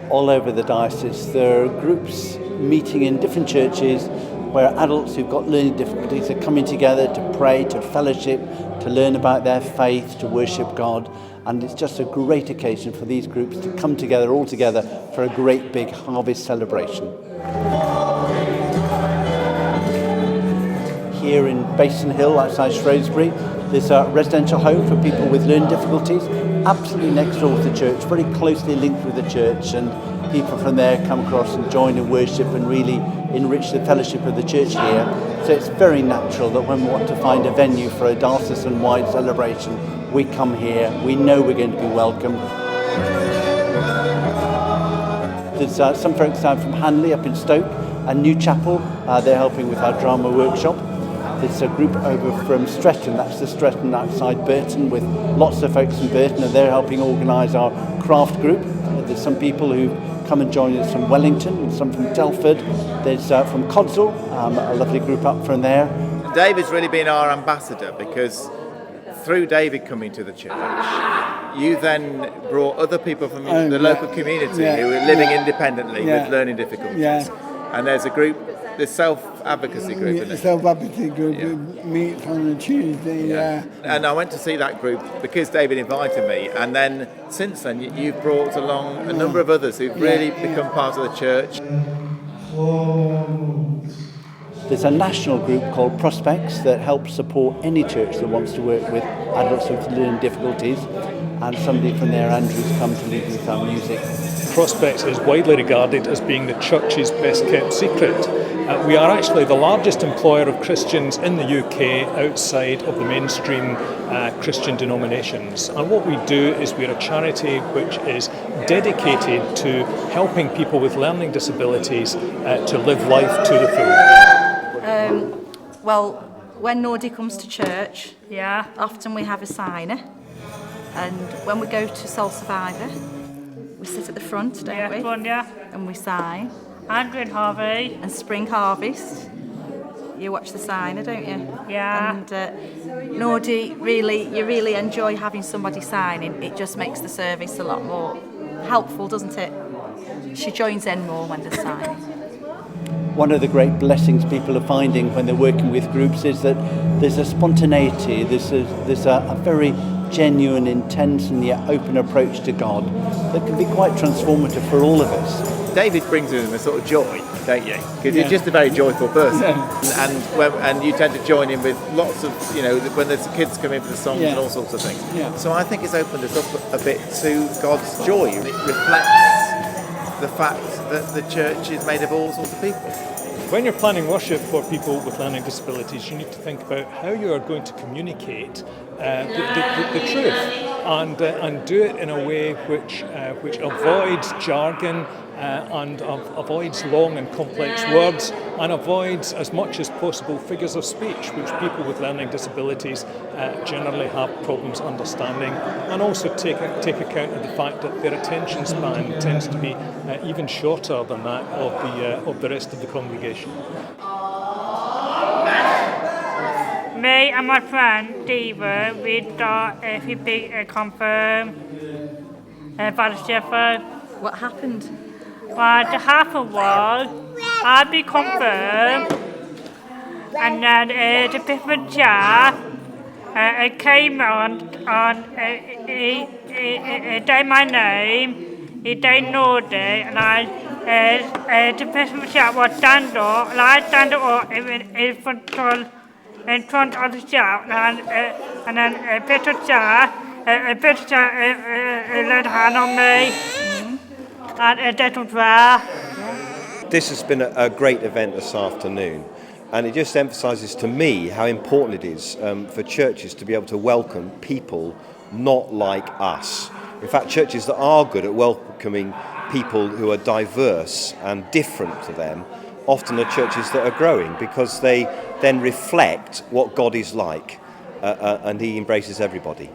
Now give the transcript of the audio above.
all over the diocese. There are groups meeting in different churches where adults who've got learning difficulties are coming together to pray, to fellowship, to learn about their faith, to worship God. And it's just a great occasion for these groups to come together all together for a great big harvest celebration. Here in Basin Hill outside Shrewsbury, there's a residential home for people with learning difficulties, absolutely next door to the church, very closely linked with the church, and people from there come across and join in worship and really enrich the fellowship of the church here. So it's very natural that when we want to find a venue for a diocesan-wide celebration, we come here, we know we're going to be welcome. There's some folks down from Hanley up in Stoke, and New Chapel, they're helping with our drama workshop. There's a group over from Stretton, that's the Stretton outside Burton, with lots of folks from Burton, and they're helping organise our craft group. There's some people who come and join us from Wellington, and some from Telford. There's from Codsall, a lovely group up from there. David's really been our ambassador, because through David coming to the church, you then brought other people from the local community who are living independently with learning difficulties. And there's a group, the self-advocacy group, isn't it? The self-advocacy group meets on a Tuesday, And I went to see that group because David invited me, and then since then you've brought along a number of others who've really become part of the church. There's a national group called Prospects that helps support any church that wants to work with adults with learning difficulties, and somebody from there, Andrew's come to lead with our music. Prospects is widely regarded as being the church's best kept secret. We are actually the largest employer of Christians in the UK outside of the mainstream Christian denominations. And what we do is we're a charity which is dedicated to helping people with learning disabilities to live life to the full. Well, when Nordy comes to church, often we have a signer. And when we go to Soul Survivor, we sit at the front, don't we? And we sign. Andrew and Harvey. And Spring Harvest. You watch the signer, don't you? Yeah. And Nordy, you really enjoy having somebody signing. It just makes the service a lot more helpful, doesn't it? She joins in more when there's signing. One of the great blessings people are finding when they're working with groups is that there's a spontaneity, there's a very genuine, intense and yet open approach to God that can be quite transformative for all of us. David brings with him a sort of joy, don't you? Because you're just a very joyful person, and you tend to join in with lots of, when there's kids come in for the songs and all sorts of things. So I think it's opened us up a bit to God's joy. It reflects the fact that the church is made of all sorts of people. When you're planning worship for people with learning disabilities, you need to think about how you are going to communicate the truth and do it in a way which avoids jargon and avoids long and complex words, and avoids as much as possible figures of speech which people with learning disabilities generally have problems understanding, and also take account of the fact that their attention span tends to be even shorter than that of the rest of the congregation. Me and my friend David, we thought if he be confirmed by the shepherd. What happened? What happened was, I be confirmed, and then the different chat came on he did my name, he did Nordy, and I the different chat was stand up, and I stand up in front of the chat, and then Peter chat laid a hand on me. And that was rare. This has been a great event this afternoon, and it just emphasises to me how important it is for churches to be able to welcome people not like us. In fact, churches that are good at welcoming people who are diverse and different to them often are churches that are growing, because they then reflect what God is like, and he embraces everybody.